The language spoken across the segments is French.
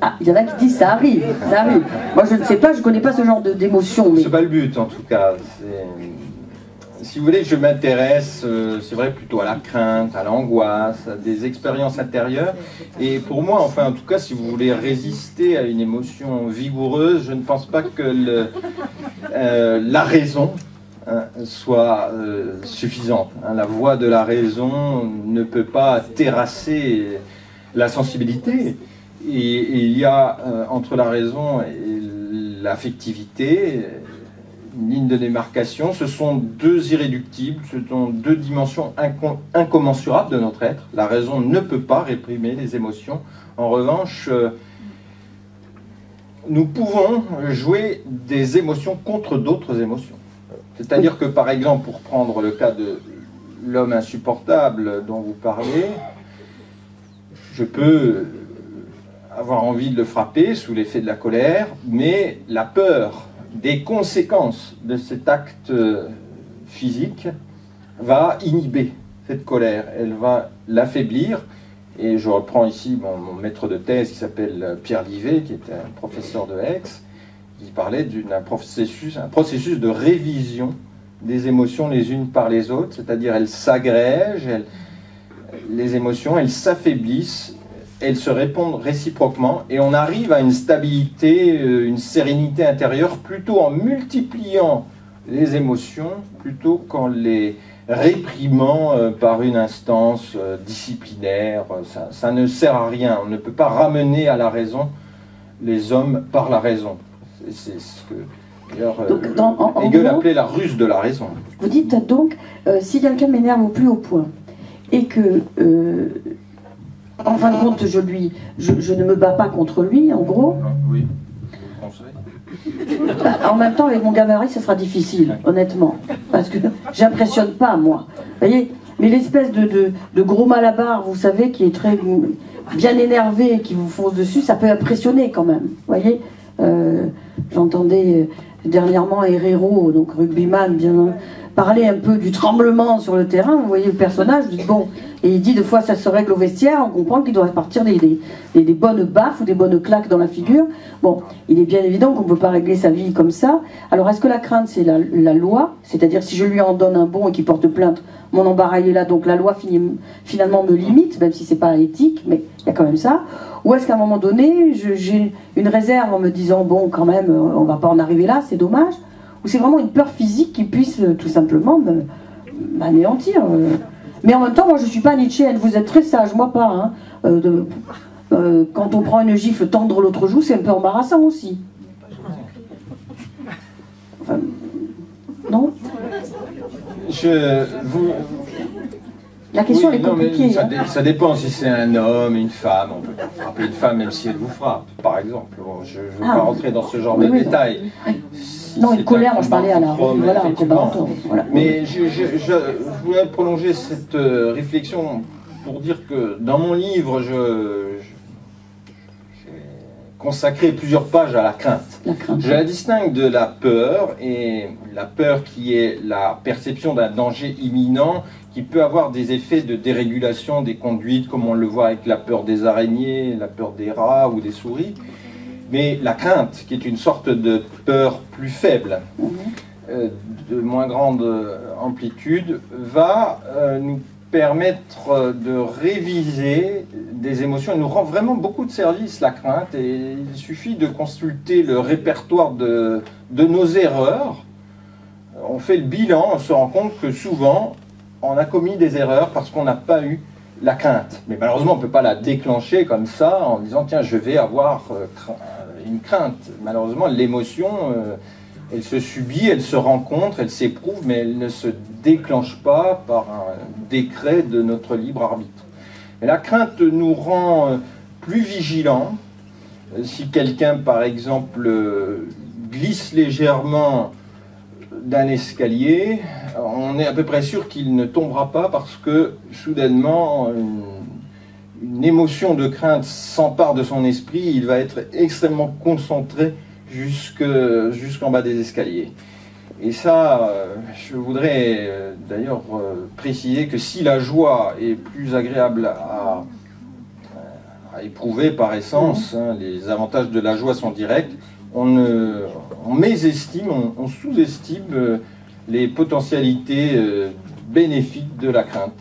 Ah, il y en a qui disent ça arrive, ça arrive. Moi je ne sais pas, je ne connais pas ce genre d'émotion. Mais... C'est pas le but en tout cas. Si vous voulez, je m'intéresse, c'est vrai, plutôt à la crainte, à l'angoisse, à des expériences intérieures. Et pour moi, enfin, en tout cas, si vous voulez résister à une émotion vigoureuse, je ne pense pas que la raison soit suffisante. La voix de la raison ne peut pas terrasser la sensibilité. Et il y a entre la raison et l'affectivité une ligne de démarcation. Ce sont deux irréductibles, ce sont deux dimensions incommensurables de notre être. La raison ne peut pas réprimer les émotions. En revanche, nous pouvons jouer des émotions contre d'autres émotions. C'est-à-dire que, par exemple, pour prendre le cas de l'homme insupportable dont vous parlez, je peux avoir envie de le frapper sous l'effet de la colère, mais la peur des conséquences de cet acte physique va inhiber cette colère, elle va l'affaiblir. Et je reprends ici mon maître de thèse qui s'appelle Pierre Livet, qui était un professeur de Aix, qui parlait d'un processus de révision des émotions les unes par les autres, c'est-à-dire elles s'agrègent, les émotions, elles s'affaiblissent, elles se répondent réciproquement, et on arrive à une stabilité, une sérénité intérieure, plutôt en multipliant les émotions, plutôt qu'en les réprimant par une instance disciplinaire. Ça ne sert à rien, on ne peut pas ramener à la raison les hommes par la raison. C'est ce que d'ailleurs Hegel appelait la ruse de la raison. Vous dites donc, si quelqu'un m'énerve au plus haut point, et que, en fin de compte, je ne me bats pas contre lui, en gros. Oui, en même temps, avec mon gabarit, ça sera difficile, honnêtement. Parce que j'impressionne pas, moi. Vous voyez, mais l'espèce de gros malabar, vous savez, qui est très bien énervé et qui vous fonce dessus, ça peut impressionner quand même. Vous voyez, j'entendais dernièrement Herrero, donc rugbyman, bien parler un peu du tremblement sur le terrain. Vous voyez le personnage, vous dites bon, et il dit deux fois ça se règle au vestiaire, on comprend qu'il doit partir des bonnes baffes ou des bonnes claques dans la figure. Bon, il est bien évident qu'on ne peut pas régler sa vie comme ça. Alors est-ce que la crainte c'est la loi, c'est-à-dire si je lui en donne un bon et qu'il porte plainte, mon embarras est là, donc la loi finalement me limite, même si c'est pas éthique, mais il y a quand même ça. Ou est-ce qu'à un moment donné, j'ai une réserve en me disant bon quand même on va pas en arriver là, c'est dommage. Ou c'est vraiment une peur physique qui puisse tout simplement m'anéantir. Mais en même temps, moi je ne suis pas Nietzschéenne, vous êtes très sage, moi pas. Hein. Quand on prend une gifle, tendre l'autre joue, c'est un peu embarrassant aussi. Enfin, non La question elle est compliquée. Ça dépend si c'est un homme, une femme. On peut pas frapper une femme même si elle vous frappe, par exemple. Bon, je ne veux pas rentrer dans ce genre de détails. Non, une colère, moi je parlais à la rue, voilà, un combat. Voilà. Mais je voulais prolonger cette réflexion pour dire que dans mon livre, j'ai consacré plusieurs pages à la crainte. Je la distingue de la peur, et la peur qui est la perception d'un danger imminent qui peut avoir des effets de dérégulation des conduites, comme on le voit avec la peur des araignées, la peur des rats ou des souris. Mais la crainte, qui est une sorte de peur plus faible, de moins grande amplitude, va nous permettre de réviser des émotions. Elle nous rend vraiment beaucoup de service, la crainte, et il suffit de consulter le répertoire de nos erreurs. On fait le bilan, on se rend compte que souvent, on a commis des erreurs parce qu'on n'a pas eu la crainte. Mais malheureusement, on ne peut pas la déclencher comme ça en disant « tiens, je vais avoir une crainte ». Malheureusement, l'émotion, elle se subit, elle se rencontre, elle s'éprouve, mais elle ne se déclenche pas par un décret de notre libre arbitre. Et la crainte nous rend plus vigilants. Si quelqu'un, par exemple, glisse légèrement d'un escalier, on est à peu près sûr qu'il ne tombera pas parce que soudainement une émotion de crainte s'empare de son esprit, il va être extrêmement concentré jusqu'en bas des escaliers. Et ça, je voudrais d'ailleurs préciser que si la joie est plus agréable à éprouver par essence. Hein, les avantages de la joie sont directs. On mésestime, on sous-estime les potentialités bénéfiques de la crainte.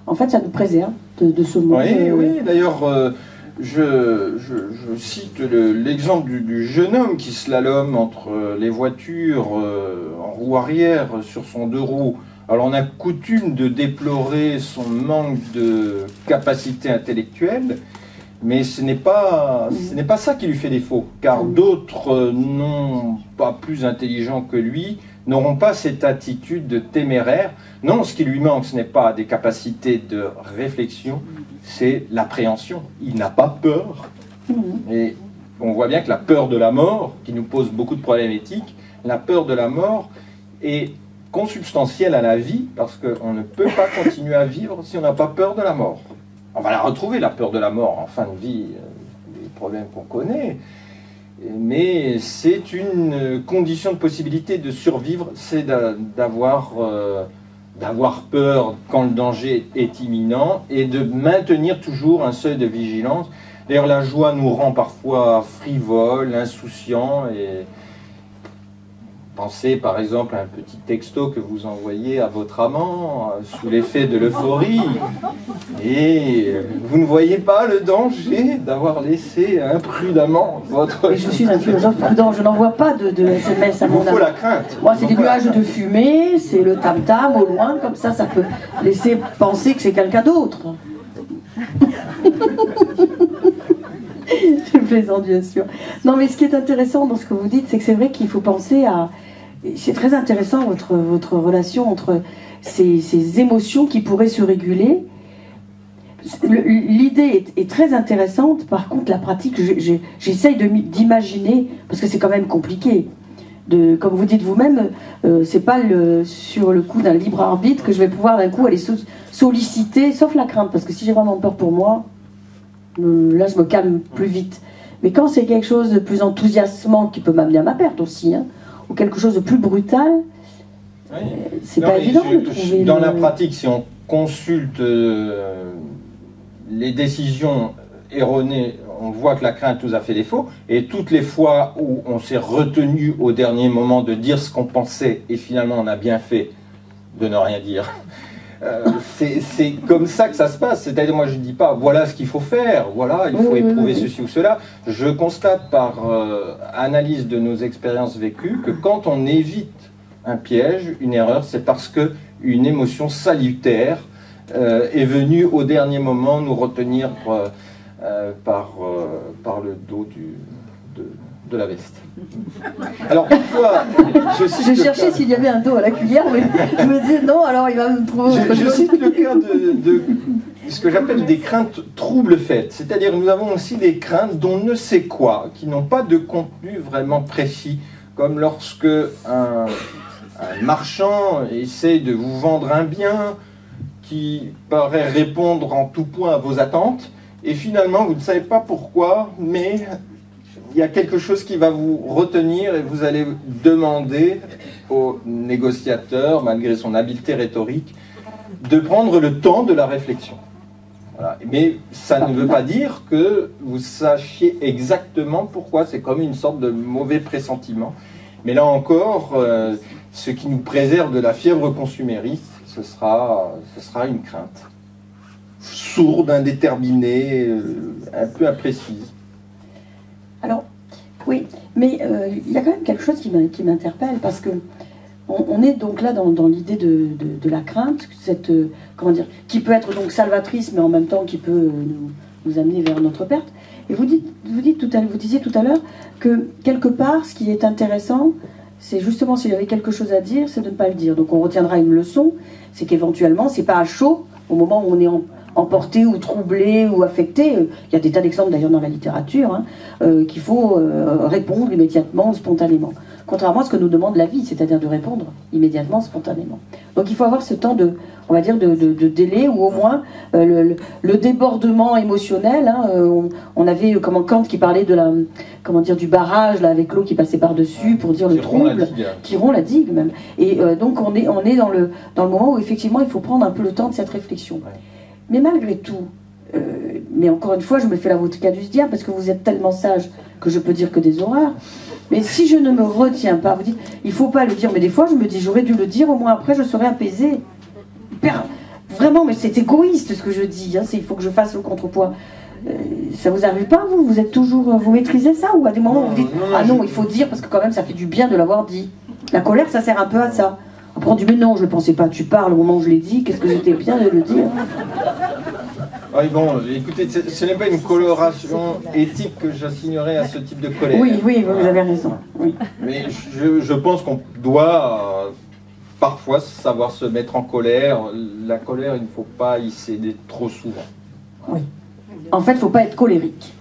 En fait, ça nous préserve de ce monde. Oui, d'ailleurs, je cite l'exemple du jeune homme qui slalome entre les voitures en roue arrière sur son deux roues. Alors on a coutume de déplorer son manque de capacité intellectuelle, mais ce n'est pas ça qui lui fait défaut, car d'autres, non pas plus intelligents que lui, n'auront pas cette attitude de téméraire. Non, ce qui lui manque, ce n'est pas des capacités de réflexion, c'est l'appréhension. Il n'a pas peur. Et on voit bien que la peur de la mort, qui nous pose beaucoup de problèmes éthiques, la peur de la mort est consubstantielle à la vie, parce qu'on ne peut pas continuer à vivre si on n'a pas peur de la mort. On va la retrouver, la peur de la mort, en fin de vie, les problèmes qu'on connaît, mais c'est une condition de possibilité de survivre, c'est d'avoir peur quand le danger est imminent, et de maintenir toujours un seuil de vigilance. D'ailleurs, la joie nous rend parfois frivoles, insouciants, et pensez par exemple à un petit texto que vous envoyez à votre amant sous l'effet de l'euphorie, et vous ne voyez pas le danger d'avoir laissé imprudemment votre... Et je suis un philosophe prudent, je n'envoie pas de SMS à mon amant. Il faut la crainte. Moi, c'est des nuages de fumée, c'est le tam-tam au loin, comme ça peut laisser penser que c'est quelqu'un d'autre. Je plaisante, bien sûr. Non, mais ce qui est intéressant dans ce que vous dites, c'est que c'est vrai qu'il faut penser à... C'est très intéressant votre relation entre ces émotions qui pourraient se réguler. L'idée est très intéressante, par contre la pratique, j'essaye d'imaginer, parce que c'est quand même compliqué. Comme vous dites vous-même, c'est pas sur le coup d'un libre arbitre que je vais pouvoir d'un coup aller solliciter, sauf la crainte, parce que si j'ai vraiment peur pour moi, là je me calme plus vite. Mais quand c'est quelque chose de plus enthousiasmant qui peut m'amener à ma perte aussi, hein, ou quelque chose de plus brutal, oui. C'est pas évident de trouver... Dans la pratique, si on consulte les décisions erronées, on voit que la crainte nous a fait défaut, et toutes les fois où on s'est retenu au dernier moment de dire ce qu'on pensait, et finalement on a bien fait de ne rien dire, c'est comme ça que ça se passe. C'est-à-dire, moi je ne dis pas voilà ce qu'il faut faire, voilà, il faut éprouver ceci ou cela. Je constate par analyse de nos expériences vécues que quand on évite un piège, une erreur, c'est parce qu'une émotion salutaire est venue au dernier moment nous retenir par le dos de la veste. Alors parfois, je cherchais s'il y avait un dos à la cuillère, mais je me disais non, alors il va me trouver autre chose. Je cite le cas de ce que j'appelle des craintes troubles faites, c'est-à-dire nous avons aussi des craintes d'on ne sait quoi, qui n'ont pas de contenu vraiment précis, comme lorsque un marchand essaie de vous vendre un bien qui paraît répondre en tout point à vos attentes, et finalement vous ne savez pas pourquoi, mais il y a quelque chose qui va vous retenir et vous allez demander au négociateur, malgré son habileté rhétorique, de prendre le temps de la réflexion. Voilà. Mais ça ne veut pas dire que vous sachiez exactement pourquoi, c'est comme une sorte de mauvais pressentiment. Mais là encore, ce qui nous préserve de la fièvre consumériste, ce sera une crainte sourde, indéterminée, un peu imprécise. Alors, oui, mais il y a quand même quelque chose qui m'interpelle, parce que on est donc là dans l'idée de la crainte, cette, comment dire, qui peut être donc salvatrice, mais en même temps qui peut nous amener vers notre perte. Et vous disiez tout à l'heure que quelque part, ce qui est intéressant, c'est justement, s'il y avait quelque chose à dire, c'est de ne pas le dire. Donc on retiendra une leçon, c'est qu'éventuellement, c'est pas à chaud, au moment où on est emporté ou troublé ou affecté, il y a des tas d'exemples d'ailleurs dans la littérature, hein, qu'il faut répondre immédiatement, spontanément. Contrairement à ce que nous demande la vie, c'est-à-dire de répondre immédiatement, spontanément. Donc il faut avoir ce temps de, on va dire, de délai, ou au moins le débordement émotionnel. Hein, on avait comment Kant qui parlait de la, comment dire, du barrage là, avec l'eau qui passait par-dessus pour dire le trouble, qui rompt la digue même. Et donc on est dans le moment où effectivement il faut prendre un peu le temps de cette réflexion. Ouais. Mais malgré tout, mais encore une fois, je me fais l'avocat du diable parce que vous êtes tellement sage que je peux dire que des horreurs. Mais si je ne me retiens pas, vous dites, il ne faut pas le dire, mais des fois je me dis, j'aurais dû le dire, au moins après je serais apaisée. Vraiment, mais c'est égoïste ce que je dis, hein, il faut que je fasse le contrepoids. Ça vous arrive pas, vous êtes toujours, vous maîtrisez ça, ou à des moments où vous dites, ah non, il faut dire parce que quand même ça fait du bien de l'avoir dit. La colère, ça sert un peu à ça. Après on dit, mais non, je ne pensais pas, tu parles au moment où je l'ai dit, qu'est-ce que j'étais bien de le dire. Oui, bon, écoutez, ce n'est pas une coloration éthique que j'assignerais à ce type de colère. Oui, oui, vous avez raison. Oui. Mais je pense qu'on doit parfois savoir se mettre en colère. La colère, il ne faut pas y céder trop souvent. Oui. En fait, il ne faut pas être colérique.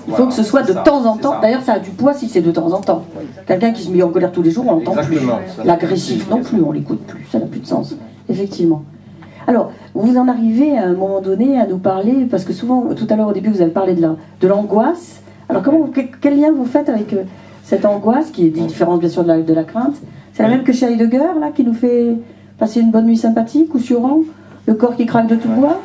Il faut que ce soit de temps en temps. D'ailleurs, ça a du poids si c'est de temps en temps. Oui. Quelqu'un qui se met en colère tous les jours, on l'entend plus. L'agressif non plus, on l'écoute plus. Ça n'a plus de sens. Effectivement. Alors, vous en arrivez à un moment donné à nous parler, parce que souvent, tout à l'heure au début, vous avez parlé de l'angoisse. Alors, quel lien vous faites avec cette angoisse, qui est différente bien sûr de la crainte? C'est la même que chez Heidegger, là, qui nous fait passer une bonne nuit sympathique, ou sur le corps qui craque de tout bois?